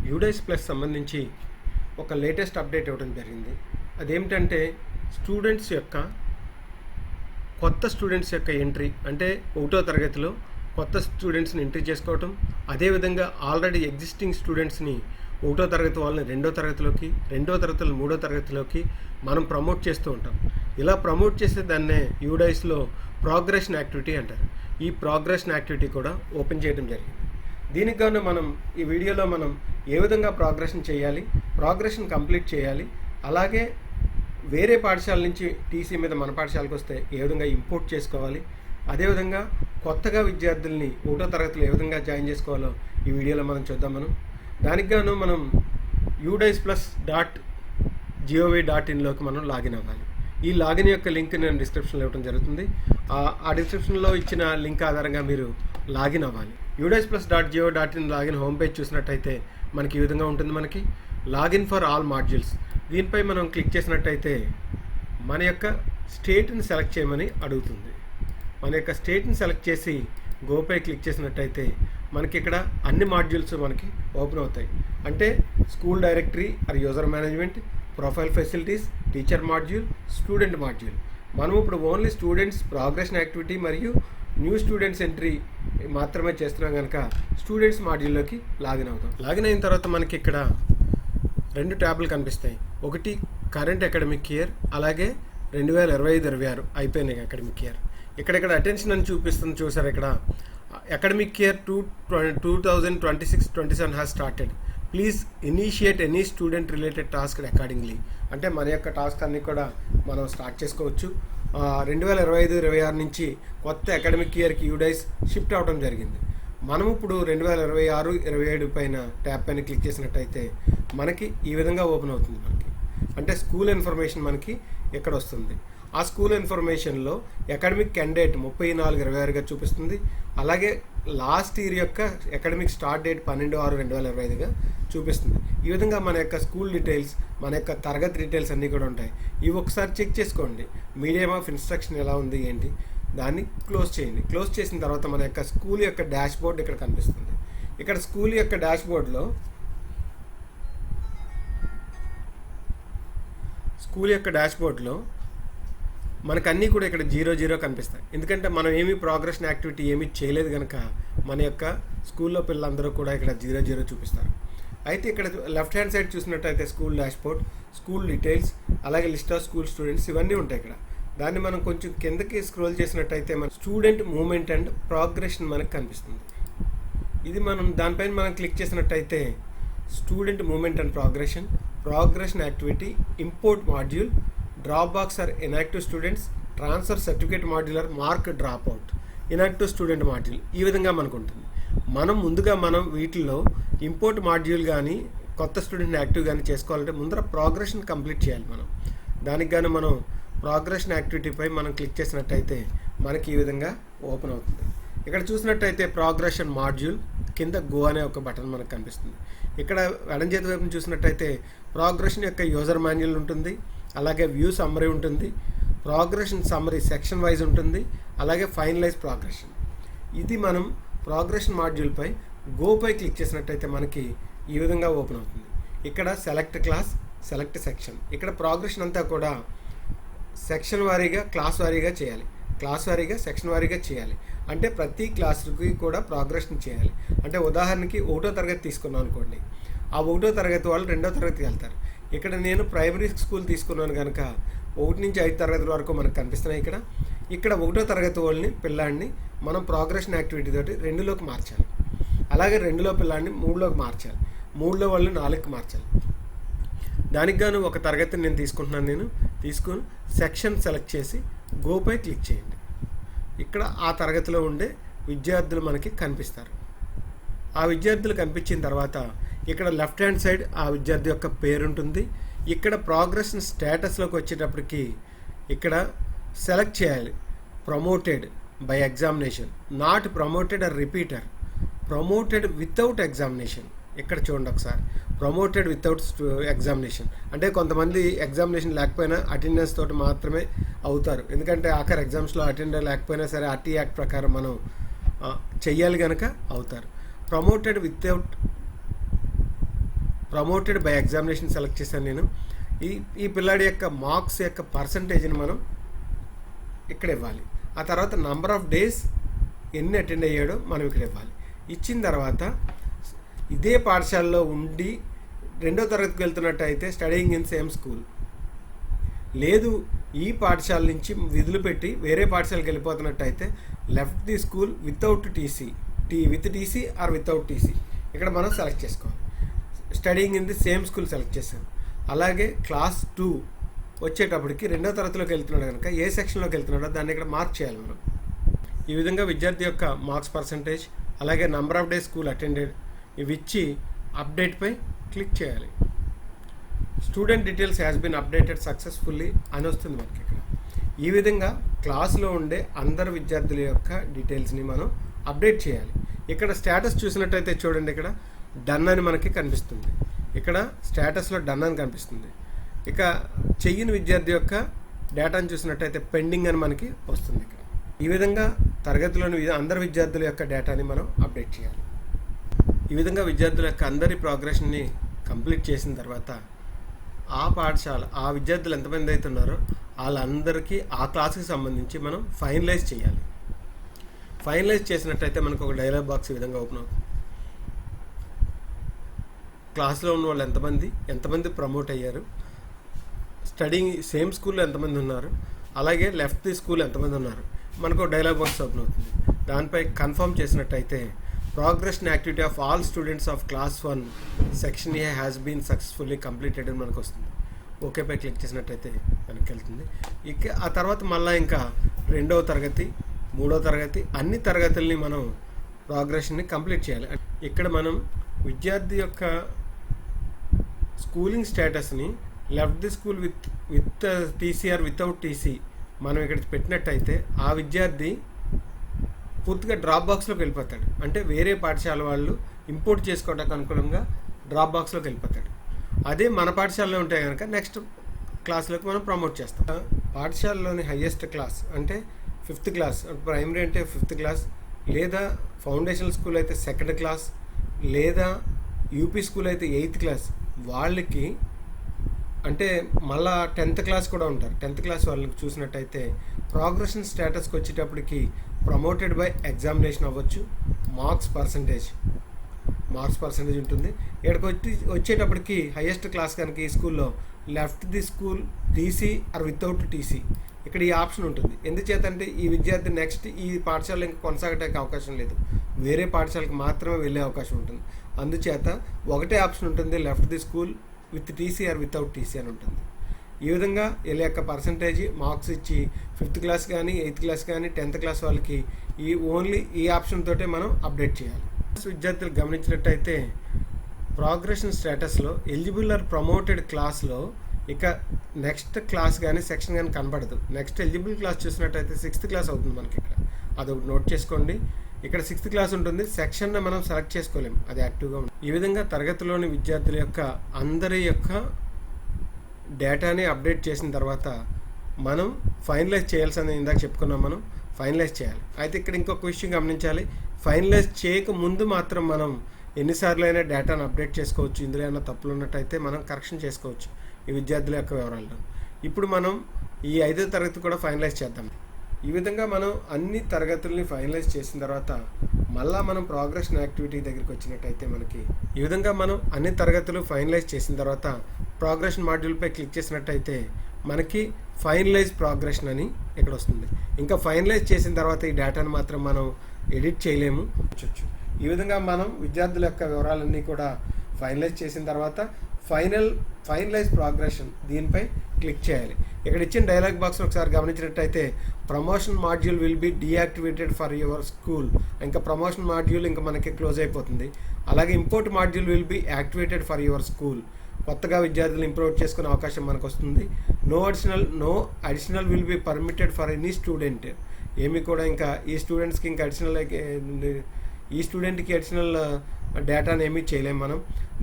UDISE plus సంబంధించి ఒక latest update ఇవ్వడం జరిగింది. అదేమిటంటే కొత్త స్టూడెంట్స్ యొక్క ఎంట్రీ, అంటే 1వ తరగతిలో కొత్త స్టూడెంట్స్ని ఎంట్రీ చేసుకోవటం, అదేవిధంగా ఆల్రెడీ ఎగ్జిస్టింగ్ స్టూడెంట్స్ని 1వ తరగతి వాళ్ళని 2వ తరగతిలోకి, 2వ తరగతులు 3వ తరగతిలోకి మనం ప్రమోట్ చేస్తూ ఉంటాం. ఇలా ప్రమోట్ చేసే దాన్నే యూడైస్లో ప్రోగ్రెషన్ యాక్టివిటీ అంటారు. ఈ ప్రోగ్రెషన్ యాక్టివిటీ కూడా ఓపెన్ చేయడం జరిగింది. దీనికి గాను మనం ఈ వీడియోలో మనం ఏ విధంగా ప్రోగ్రెషన్ చేయాలి, ప్రోగ్రెషన్ కంప్లీట్ చేయాలి, అలాగే వేరే పాఠశాల నుంచి టీసీ మీద మన పాఠశాలకు వస్తే ఏ విధంగా ఇంపోర్ట్ చేసుకోవాలి, అదేవిధంగా కొత్తగా విద్యార్థుల్ని 1వ తరగతిలో ఏ విధంగా జాయిన్ చేసుకోవాలో ఈ వీడియోలో మనం చూద్దాం. దానికి గాను మనం udice+.gov.in మనం లాగిన్ అవ్వాలి. ఈ లాగిన్ యొక్క లింక్ నేను డిస్క్రిప్షన్లో ఇవ్వడం జరుగుతుంది. ఆ డిస్క్రిప్షన్లో ఇచ్చిన లింక్ ఆధారంగా మీరు లాగిన్ అవ్వాలి. udice+.gov.in లాగిన్ హోమ్ పేజ్ చూసినట్టయితే మనకి ఈ విధంగా ఉంటుంది. మనకి లాగిన్ ఫర్ ఆల్ మాడ్యూల్స్, దీనిపై మనం క్లిక్ చేసినట్టయితే మన యొక్క స్టేట్ని సెలెక్ట్ చేయమని అడుగుతుంది. మన యొక్క స్టేట్ని సెలెక్ట్ చేసి గోపై క్లిక్ చేసినట్టయితే మనకి ఇక్కడ అన్ని మాడ్యూల్స్ మనకి ఓపెన్ అవుతాయి. అంటే school directory are user management, profile facilities, teacher module, student module. మనం ఇప్పుడు ఓన్లీ స్టూడెంట్స్ ప్రోగ్రెషన్ యాక్టివిటీ మరియు న్యూ స్టూడెంట్స్ ఎంట్రీ మాత్రమే చేస్తున్నాం కనుక స్టూడెంట్స్ మాడ్యూల్లోకి లాగిన్ అవుతాం. లాగిన్ అయిన తర్వాత మనకి ఇక్కడ 2 ట్యాబ్లు కనిపిస్తాయి. ఒకటి కరెంట్ అకాడమిక్ ఇయర్, అలాగే 2025-26 అయిపోయినాయి అకాడమిక్ ఇయర్. ఇక్కడ అటెన్షన్ అని చూపిస్తుంది, చూసారు. ఇక్కడ academic year 2026-27 has started, please initiate any student related task accordingly. అంటే మన యొక్క టాస్క్ అన్నీ కూడా మనం స్టార్ట్ చేసుకోవచ్చు. 2025-26 నుంచి కొత్త అకాడమిక్ ఇయర్కి యూడైస్ షిఫ్ట్ అవ్వడం జరిగింది. మనం ఇప్పుడు 2026-27 పైన ట్యాబ్ పైన క్లిక్ చేసినట్టయితే మనకి ఈ విధంగా ఓపెన్ అవుతుంది. మనకి అంటే స్కూల్ ఇన్ఫర్మేషన్ మనకి ఇక్కడ వస్తుంది. ఆ స్కూల్ ఇన్ఫర్మేషన్లో అకాడమిక్ క్యాండిడేట్ 34-26గా చూపిస్తుంది. అలాగే లాస్ట్ ఇయర్ యొక్క అకాడమిక్ స్టార్ట్ డేట్ 12/6/2025గా చూపిస్తుంది. ఈ విధంగా మన యొక్క స్కూల్ డీటెయిల్స్, మన యొక్క తరగతి డీటెయిల్స్ అన్నీ కూడా ఉంటాయి. ఇవి ఒకసారి చెక్ చేసుకోండి. మీడియం ఆఫ్ ఇన్స్ట్రక్షన్ ఎలా ఉంది ఏంటి, దాన్ని క్లోజ్ చేయండి. క్లోజ్ చేసిన తర్వాత మన యొక్క స్కూల్ యొక్క డాష్ బోర్డ్ ఇక్కడ కనిపిస్తుంది. ఇక్కడ స్కూల్ యొక్క డాష్ బోర్డ్లో మనకు అన్నీ కూడా ఇక్కడ 0-0 కనిపిస్తాయి. ఎందుకంటే మనం ఏమీ ప్రోగ్రెషన్ యాక్టివిటీ ఏమీ చేయలేదు కనుక మన యొక్క స్కూల్లో పిల్లలందరూ కూడా ఇక్కడ 0-0 చూపిస్తారు. అయితే ఇక్కడ లెఫ్ట్ హ్యాండ్ సైడ్ చూసినట్టయితే school dash board, school details, అలాగే లిస్ట్ ఆఫ్ స్కూల్ స్టూడెంట్స్ ఇవన్నీ ఉంటాయి. ఇక్కడ దాన్ని మనం కొంచెం కిందకి స్క్రోల్ చేసినట్టయితే మన స్టూడెంట్ మూవ్మెంట్ అండ్ ప్రోగ్రెషన్ మనకు కనిపిస్తుంది. ఇది మనం దానిపైన మనం క్లిక్ చేసినట్టయితే student movement and progression activity, import module, drop box or inactive students, transfer certificate module or mark drop out, inactive student module. ఈ విధంగా మనకు ఉంటుంది. మనం వీటిల్లో ఇంపోర్ట్ మాడ్యూల్ కానీ కొత్త స్టూడెంట్ని యాక్టివ్ కానీ చేసుకోవాలంటే ముందర ప్రోగ్రెషన్ కంప్లీట్ చేయాలి. దానికి కానీ మనం ప్రోగ్రెషన్ యాక్టివిటీపై మనం క్లిక్ చేసినట్టయితే మనకి ఈ విధంగా ఓపెన్ అవుతుంది. ఇక్కడ చూసినట్టయితే ప్రోగ్రెషన్ మాడ్యూల్ కింద గో అనే ఒక బటన్ మనకు కనిపిస్తుంది. ఇక్కడ ఎడం చేతి వైపు చూసినట్టయితే ప్రోగ్రెషన్ యొక్క యూజర్ మాన్యువల్ ఉంటుంది, అలాగే వ్యూ సమ్మరీ ఉంటుంది, ప్రోగ్రెషన్ సమ్మరీ సెక్షన్ వైజ్ ఉంటుంది, అలాగే ఫైనలైజ్ ప్రోగ్రెషన్. ఇది మనం ప్రోగ్రెషన్ మాడ్యూల్పై గోపై క్లిక్ చేసినట్టయితే మనకి ఈ విధంగా ఓపెన్ అవుతుంది. ఇక్కడ సెలెక్ట్ క్లాస్, సెలెక్ట్ సెక్షన్. ఇక్కడ ప్రోగ్రెషన్ అంతా కూడా సెక్షన్ వారీగా, క్లాస్ వారీగా చేయాలి, క్లాస్ వారీగా, సెక్షన్ వారీగా చేయాలి. అంటే ప్రతి క్లాస్కి కూడా ప్రోగ్రెషన్ చేయాలి. అంటే ఉదాహరణకి 1వ తరగతి తీసుకున్నాను అనుకోండి, ఆ 1వ తరగతి వాళ్ళు 2వ తరగతికి వెళ్తారు. ఇక్కడ నేను ప్రైమరీ స్కూల్ తీసుకున్నాను కనుక 1 నుంచి 5 తరగతుల వరకు మనకు కనిపిస్తున్నాయి. ఇక్కడ 1వ తరగతి వాళ్ళని పిల్లాడిని మనం ప్రోగ్రెషన్ యాక్టివిటీ తోటి 2లోకి మార్చాలి. అలాగే 2లో పిల్లాడిని 3లోకి మార్చాలి, 3లో వాళ్ళని 4కి మార్చాలి. దానికి గాను ఒక తరగతిని నేను తీసుకుని సెక్షన్ సెలెక్ట్ చేసి గోపై క్లిక్ చేయండి. ఇక్కడ ఆ తరగతిలో ఉండే విద్యార్థులు మనకి కనిపిస్తారు. ఆ విద్యార్థులు కనిపించిన తర్వాత ఇక్కడ లెఫ్ట్ హ్యాండ్ సైడ్ ఆ విద్యార్థి యొక్క పేరు ఉంటుంది. ఇక్కడ ప్రోగ్రెషన్ స్టేటస్లోకి వచ్చేటప్పటికి ఇక్కడ సెలెక్ట్ చేయాలి promoted by examination, not promoted or repeater, promoted without examination. ఇక్కడ చూడండి ఒకసారి, ప్రమోటెడ్ వితౌట్ ఎగ్జామినేషన్ అంటే కొంతమంది ఎగ్జామినేషన్ లేకపోయినా అటెండెన్స్ తోటి మాత్రమే అవుతారు. ఎందుకంటే ఆఖరి ఎగ్జామ్స్లో అటెండర్ లేకపోయినా సరే ఆర్టీ యాక్ట్ ప్రకారం మనం చెయ్యాలి కనుక అవుతారు. Promoted without promoted by examination select చేశాను నేను. ఈ పిల్లాడి యొక్క మార్క్స్ యొక్క పర్సంటేజ్ని మనం ఇక్కడ ఇవ్వాలి. ఆ తర్వాత నంబర్ ఆఫ్ డేస్ ఎన్ని అటెండ్ అయ్యాడో మనం ఇక్కడ ఇవ్వాలి. ఇచ్చిన తర్వాత ఇదే పాఠశాలలో ఉండి 2వ తరగతికి వెళ్తున్నట్టయితే స్టడీయింగ్ ఇన్ సేమ్ స్కూల్, లేదు ఈ పాఠశాల నుంచి విధులు పెట్టి వేరే పాఠశాలకు వెళ్ళిపోతున్నట్టయితే left the school without TC, with TC or without TC ఇక్కడ మనం సెలెక్ట్ చేసుకోవాలి. Studying in the same school select చేశాను. అలాగే క్లాస్ 2 వచ్చేటప్పటికి 2వ తరగతిలోకి వెళ్తున్నాడు కనుక ఏ సెక్షన్లోకి వెళ్తున్నాడో దాన్ని ఇక్కడ మార్క్ చేయాలి మనం. ఈ విధంగా విద్యార్థి యొక్క మార్క్స్ పర్సంటేజ్ అలాగే number of days school attended ఇవి ఇచ్చి అప్డేట్పై క్లిక్ చేయాలి. Student details has been updated successfully అని వస్తుంది మనకి ఇక్కడ. ఈ విధంగా క్లాస్లో ఉండే అందరు విద్యార్థుల యొక్క డీటెయిల్స్ని మనం అప్డేట్ చేయాలి. ఇక్కడ స్టేటస్ చూసినట్టయితే చూడండి, ఇక్కడ డన్ అని మనకి కనిపిస్తుంది. ఇక్కడ స్టేటస్లో డన్ అని కనిపిస్తుంది. ఇక చెయ్యని విద్యార్థి యొక్క డేటాను చూసినట్టయితే పెండింగ్ అని మనకి వస్తుంది ఇక్కడ. ఈ విధంగా తరగతిలోని అందరు విద్యార్థుల యొక్క డేటాని మనం అప్డేట్ చేయాలి. ఈ విధంగా విద్యార్థుల యొక్క అందరి ప్రోగ్రెషన్ని కంప్లీట్ చేసిన తర్వాత ఆ పాఠశాల ఆ విద్యార్థులు ఎంతమంది అయితే ఉన్నారో వాళ్ళందరికీ ఆ క్లాస్కి సంబంధించి మనం ఫైనలైజ్ చేయాలి. ఫైనలైజ్ చేసినట్టయితే మనకు ఒక డైలాగ్ బాక్స్ ఈ విధంగా ఓపెన్ అవుతుంది. క్లాస్లో ఉన్న వాళ్ళు ఎంతమంది ప్రమోట్ అయ్యారు, స్టడీయింగ్ సేమ్ స్కూల్లో ఎంతమంది ఉన్నారు, అలాగే లెఫ్ట్ ది స్కూల్ ఎంతమంది ఉన్నారు, మనకు డైలాగ్ బాక్స్ ఓపెన్ అవుతుంది. దానిపై కన్ఫర్మ్ చేసినట్టయితే progression activity of all students of class 1 section A has been successfully completed అని మనకు వస్తుంది. ఓకేపై క్లిక్ చేసినట్టయితే మనకి వెళ్తుంది. ఇక ఆ తర్వాత మళ్ళీ ఇంకా 2వ తరగతి 3వ తరగతి అన్ని తరగతుల్ని మనం ప్రోగ్రెషన్ని కంప్లీట్ చేయాలి. ఇక్కడ మనం విద్యార్థి యొక్క స్కూలింగ్ స్టేటస్ని left the school with TC or without TC మనం ఇక్కడ పెట్టినట్టయితే ఆ విద్యార్థి పూర్తిగా డ్రాప్ బాక్స్లోకి వెళ్ళిపోతాడు. అంటే వేరే పాఠశాల వాళ్ళు ఇంపోర్ట్ చేసుకోవడానికి అనుకూలంగా డ్రాప్ బాక్స్లోకి వెళ్ళిపోతాడు. అదే మన పాఠశాలలో ఉంటే కనుక నెక్స్ట్ క్లాస్లోకి మనం ప్రమోట్ చేస్తాం. పాఠశాలలోని హయ్యెస్ట్ క్లాస్ అంటే 5th క్లాస్, ప్రైమరీ అంటే 5th క్లాస్, లేదా ఫౌండేషన్ స్కూల్ అయితే 2nd క్లాస్, లేదా యూపీ స్కూల్ అయితే 8th క్లాస్ వాళ్ళకి అంటే మళ్ళా 10th క్లాస్ కూడా ఉంటారు. 10th క్లాస్ వాళ్ళకి చూసినట్టయితే ప్రోగ్రెషన్ స్టేటస్కి వచ్చేటప్పటికి ప్రమోటెడ్ బై ఎగ్జామినేషన్ అవ్వచ్చు, మార్క్స్ పర్సంటేజ్ ఉంటుంది. ఇక్కడికి వచ్చేటప్పటికి హయ్యెస్ట్ క్లాస్ కనుక ఈ స్కూల్లో left the school TC or without TC ఇక్కడ ఈ ఆప్షన్ ఉంటుంది. ఎందుచేతంటే ఈ విద్యార్థి నెక్స్ట్ ఈ పాఠశాల ఇంకా కొనసాగడానికి అవకాశం లేదు, వేరే పాఠశాలకు మాత్రమే వెళ్ళే అవకాశం ఉంటుంది. అందుచేత ఒకటే ఆప్షన్ ఉంటుంది, left the school with TC or without TC అని ఉంటుంది. ఈ విధంగా వీళ్ళ యొక్క పర్సంటేజ్ మార్క్స్ ఇచ్చి 5th క్లాస్ కానీ 8th క్లాస్ కానీ 10th క్లాస్ వాళ్ళకి ఓన్లీ ఈ ఆప్షన్ తోటే మనం అప్డేట్ చేయాలి. విద్యార్థులు గమనించినట్టయితే ప్రోగ్రెషన్ స్టేటస్లో ఎలిజిబుల్ ఆర్ ప్రమోటెడ్ క్లాస్లో ఇక నెక్స్ట్ క్లాస్ కానీ సెక్షన్ కానీ కనబడదు. నెక్స్ట్ ఎలిజిబుల్ క్లాస్ చూసినట్టయితే 6th క్లాస్ అవుతుంది మనకి ఇక్కడ. అదొకటి నోట్ చేసుకోండి. ఇక్కడ 6th క్లాస్ ఉంటుంది, సెక్షన్ని మనం సెలెక్ట్ చేసుకోలేము, అది యాక్టివ్గా ఉంటుంది. ఈ విధంగా తరగతిలోని విద్యార్థుల యొక్క అందరి యొక్క డేటాని అప్డేట్ చేసిన తర్వాత మనం ఫైనలైజ్ చేయాల్సింది ఇందాక చెప్పుకున్నాం, మనం ఫైనలైజ్ చేయాలి. అయితే ఇక్కడ ఇంకొక విషయం గమనించాలి, ఫైనలైజ్ చేయక ముందు మాత్రం మనం ఎన్నిసార్లు అయినా డేటాను అప్డేట్ చేసుకోవచ్చు. ఇందులో ఏమైనా తప్పులు ఉన్నట్టయితే మనం కరెక్షన్ చేసుకోవచ్చు ఈ విద్యార్థుల యొక్క వివరాలను. ఇప్పుడు మనం ఈ 5వ తరగతి కూడా ఫైనలైజ్ చేద్దాం. ఈ విధంగా మనం అన్ని తరగతుల్ని ఫైనలైజ్ చేసిన తర్వాత మళ్ళీ మనం ప్రోగ్రెషన్ యాక్టివిటీ దగ్గరికి వచ్చినట్టయితే మనకి ఈ విధంగా మనం అన్ని తరగతులు ఫైనలైజ్ చేసిన తర్వాత ప్రోగ్రెషన్ మాడ్యూల్పై క్లిక్ చేసినట్టయితే మనకి ఫైనలైజ్ ప్రోగ్రెషన్ అని ఇక్కడ వస్తుంది. ఇంకా ఫైనలైజ్ చేసిన తర్వాత ఈ డేటాను మాత్రం మనం ఎడిట్ చేయలేము. ఈ విధంగా మనం విద్యార్థుల యొక్క వివరాలన్నీ కూడా ఫైనలైజ్ చేసిన తర్వాత ఫైనలైజ్ ప్రోగ్రెషన్ దీనిపై క్లిక్ చేయాలి. ఇక్కడ ఇచ్చిన డైలాగ్ బాక్స్ ఒకసారి గమనించినట్టయితే promotion module will be deactivated for your school, ఇంకా ప్రమోషన్ మాడ్యూల్ ఇంకా మనకి క్లోజ్ అయిపోతుంది. అలాగే import module will be activated for your school, కొత్తగా విద్యార్థులు ఇంప్రూవ్ చేసుకునే అవకాశం మనకు వస్తుంది. No additional will be permitted for any student, ఏమి కూడా ఇంకా ఈ స్టూడెంట్స్కి ఇంకా ఈ స్టూడెంట్కి అడిషనల్ డేటాను ఏమీ చేయలేము మనం.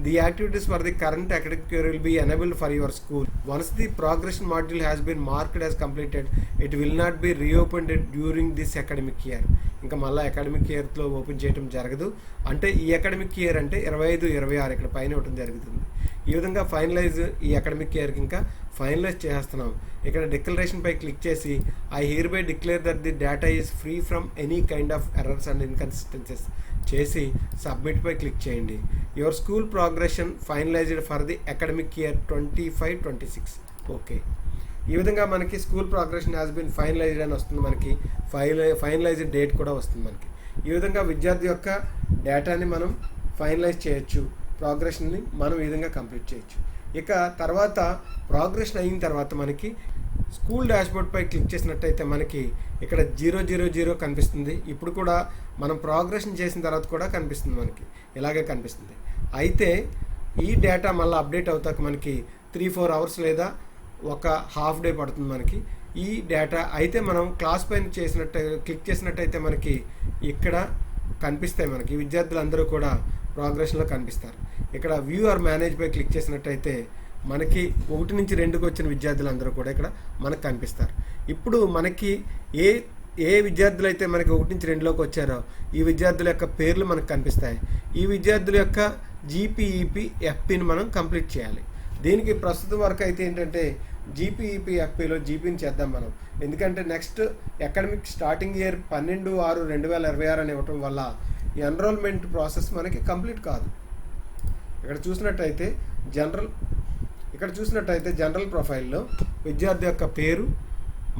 The activities for the current academic year will be enabled for your school. Once the progression module has been marked as completed it will not be reopened during this academic year. ఇంకా మళ్ళీ academic ఇయర్లో open చేయడం జరగదు. అంటే ఈ academic year అంటే 25-26 ఇక్కడ పైన ఇవ్వడం జరుగుతుంది. ఈ విధంగా ఫైనలైజ్ ఈ అకాడమిక్ ఇయర్కి ఇంకా ఫైనలైజ్ చేస్తున్నాం. ఇక్కడ డిక్లరేషన్పై క్లిక్ చేసి I hereby declare that the data is free from any kind of errors and inconsistencies చేసి సబ్మిట్పై క్లిక్ చేయండి. Your school progression finalised for the academic year 25-26. Okay, ఈ విధంగా మనకి school progression has been finalised అని వస్తుంది. మనకి finalised date కూడా వస్తుంది మనకి. ఈ విధంగా విద్యార్థి యొక్క డేటాని మనం ఫైనలైజ్ చేయొచ్చు, ప్రోగ్రెషన్ని మనం ఈ విధంగా కంప్లీట్ చేయొచ్చు. ఇక తర్వాత ప్రోగ్రెషన్ అయిన తర్వాత మనకి స్కూల్ డాష్బోర్డ్పై క్లిక్ చేసినట్టయితే మనకి ఇక్కడ 000 కనిపిస్తుంది. ఇప్పుడు కూడా మనం ప్రోగ్రెషన్ చేసిన తర్వాత కూడా కనిపిస్తుంది, మనకి ఇలాగే కనిపిస్తుంది. అయితే ఈ డేటా మళ్ళీ అప్డేట్ అవుతాక మనకి 3-4 అవర్స్ లేదా ఒక హాఫ్ డే పడుతుంది మనకి ఈ డేటా. అయితే మనం క్లాస్ పైన క్లిక్ చేసినట్టయితే మనకి ఇక్కడ కనిపిస్తాయి, మనకి విద్యార్థులందరూ కూడా ప్రోగ్రెషన్లో కనిపిస్తారు. ఇక్కడ వ్యూ ఆర్ మేనేజ్ పై క్లిక్ చేసినట్టయితే మనకి 1 నుంచి 2కి వచ్చిన విద్యార్థులందరూ కూడా ఇక్కడ మనకు కనిపిస్తారు. ఇప్పుడు మనకి ఏ విద్యార్థులు అయితే మనకి 1 నుంచి 2లోకి వచ్చారో ఈ విద్యార్థుల యొక్క పేర్లు మనకు కనిపిస్తాయి. ఈ విద్యార్థుల యొక్క జీపీఈపీ ఎఫ్పీని మనం కంప్లీట్ చేయాలి. దీనికి ప్రస్తుతం వరకు అయితే ఏంటంటే జీపీఈపీ ఎఫ్పీలో జీపీని చేద్దాం మనం. ఎందుకంటే నెక్స్ట్ అకాడమిక్ స్టార్టింగ్ ఇయర్ 12/6/2026 అని ఇవ్వటం వల్ల ఈ ఎన్రోల్మెంట్ ప్రాసెస్ మనకి కంప్లీట్ కాదు. ఇక్కడ చూసినట్టయితే జనరల్ ప్రొఫైల్లో విద్యార్థి యొక్క పేరు,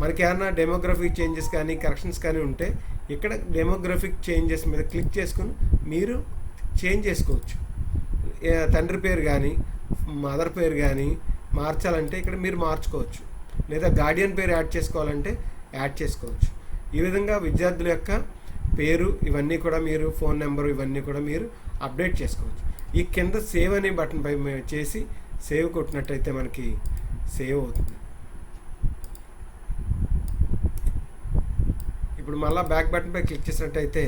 మనకి ఏమైనా డెమోగ్రఫిక్ చేంజెస్ కానీ కరెక్షన్స్ కానీ ఉంటే ఇక్కడ డెమోగ్రఫిక్ చేంజెస్ మీద క్లిక్ చేసుకుని మీరు చేంజ్ చేసుకోవచ్చు. తండ్రి పేరు కానీ మదర్ పేరు కానీ మార్చాలంటే ఇక్కడ మీరు మార్చుకోవచ్చు, లేదా గార్డియన్ పేరు యాడ్ చేసుకోవాలంటే యాడ్ చేసుకోవచ్చు. ఈ విధంగా విద్యార్థుల యొక్క పేరు ఇవన్నీ కూడా మీరు ఫోన్ నెంబరు ఇవన్నీ కూడా మీరు అప్డేట్ చేసుకోవచ్చు. ఈ కింద సేవ్ అనే బటన్ పై చేసి సేవ్ కొట్టినట్టయితే మనకి సేవ్ అవుతుంది. ఇప్పుడు మళ్ళీ బ్యాక్ బటన్ పై క్లిక్ చేసినట్టయితే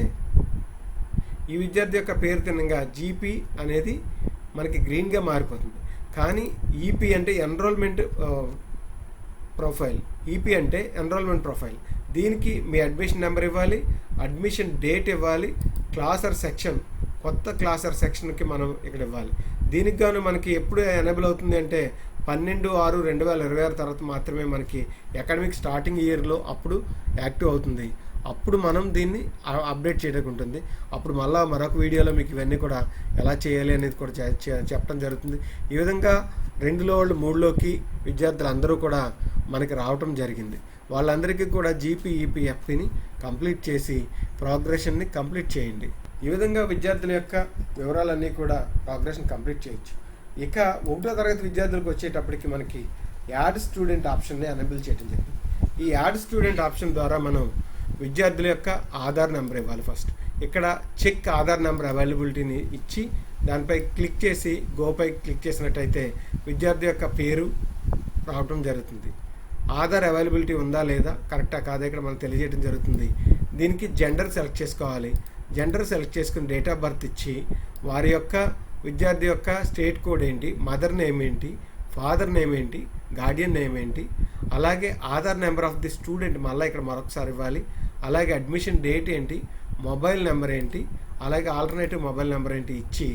ఈ విద్యార్థి యొక్క పేరు తిన్నగా జీపీ అనేది మనకి గ్రీన్గా మారిపోతుంది. కానీ ఈపీ అంటే ఎన్రోల్మెంట్ ప్రొఫైల్, ఈపీ అంటే ఎన్రోల్మెంట్ ప్రొఫైల్. దీనికి మీ అడ్మిషన్ నెంబర్ ఇవ్వాలి, అడ్మిషన్ డేట్ ఇవ్వాలి, క్లాస్ ఆర్ సెక్షన్, కొత్త క్లాస్ ఆర్ సెక్షన్కి మనం ఇక్కడ ఇవ్వాలి. దీనికి గాను మనకి ఎప్పుడు ఎనేబుల్ అవుతుంది అంటే 12/6/2026 తర్వాత మాత్రమే మనకి అకాడమిక్ స్టార్టింగ్ ఇయర్లో అప్పుడు యాక్టివ్ అవుతుంది. అప్పుడు మనం దీన్ని అప్డేట్ చేయడానికి ఉంటుంది. అప్పుడు మళ్ళీ మరొక వీడియోలో మీకు ఇవన్నీ కూడా ఎలా చేయాలి అనేది కూడా చెప్పడం జరుగుతుంది. ఈ విధంగా 2లో వాళ్ళు 3లోకి విద్యార్థులు అందరూ కూడా మనకి రావటం జరిగింది. వాళ్ళందరికీ కూడా జీపీఈపీఎఫ్ని కంప్లీట్ చేసి ప్రోగ్రెషన్ని కంప్లీట్ చేయండి. ఈ విధంగా విద్యార్థుల యొక్క వివరాలన్నీ కూడా ప్రోగ్రెషన్ కంప్లీట్ చేయొచ్చు. ఇక 1వ తరగతి విద్యార్థులకు వచ్చేటప్పటికి మనకి యాడ్ స్టూడెంట్ ఆప్షన్ని ఎనేబుల్ చేయడం జరిగింది. ఈ యాడ్ స్టూడెంట్ ఆప్షన్ ద్వారా మనం విద్యార్థుల యొక్క ఆధార్ నెంబర్ ఇవ్వాలి. ఫస్ట్ ఇక్కడ చెక్ ఆధార్ నెంబర్ అవైలబిలిటీని ఇచ్చి దానిపై క్లిక్ చేసి గోపై క్లిక్ చేసినట్టయితే విద్యార్థి యొక్క పేరు రావడం జరుగుతుంది. ఆధార్ అవైలబిలిటీ ఉందా లేదా కరెక్టా కాదా ఇక్కడ మనం తెలియజేయడం జరుగుతుంది. దీనికి జెండర్ సెలెక్ట్ చేసుకోవాలి. జెండర్ సెలెక్ట్ చేసుకుని డేట్ ఆఫ్ బర్త్ ఇచ్చి వారి యొక్క విద్యార్థి యొక్క స్టేట్ కోడ్ ఏంటి, మదర్ నేమ్ ఏంటి, ఫాదర్ నేమ్ ఏంటి, గార్డియన్ నేమ్ ఏంటి, అలాగే Aadhaar number of the student మళ్ళీ ఇక్కడ మరొకసారి ఇవ్వాలి. అలాగే అడ్మిషన్ డేట్ ఏంటి, మొబైల్ నెంబర్ ఏంటి, అలాగే ఆల్టర్నేటివ్ మొబైల్ నెంబర్ ఏంటి ఇచ్చి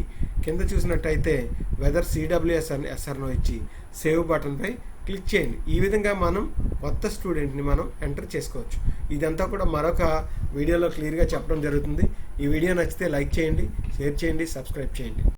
కింద చూసినట్టయితే వెదర్ సిడబ్ల్యూఎస్ అని ఎస్ఆర్నో ఇచ్చి సేవ్ బటన్పై క్లిక్ చేయండి. ఈ విధంగా మనం కొత్త స్టూడెంట్ని మనం ఎంటర్ చేసుకోవచ్చు. ఇదంతా కూడా మరొక వీడియోలో క్లియర్గా చెప్పడం జరుగుతుంది. ఈ వీడియో నచ్చితే లైక్ చేయండి, షేర్ చేయండి, సబ్స్క్రైబ్ చేయండి.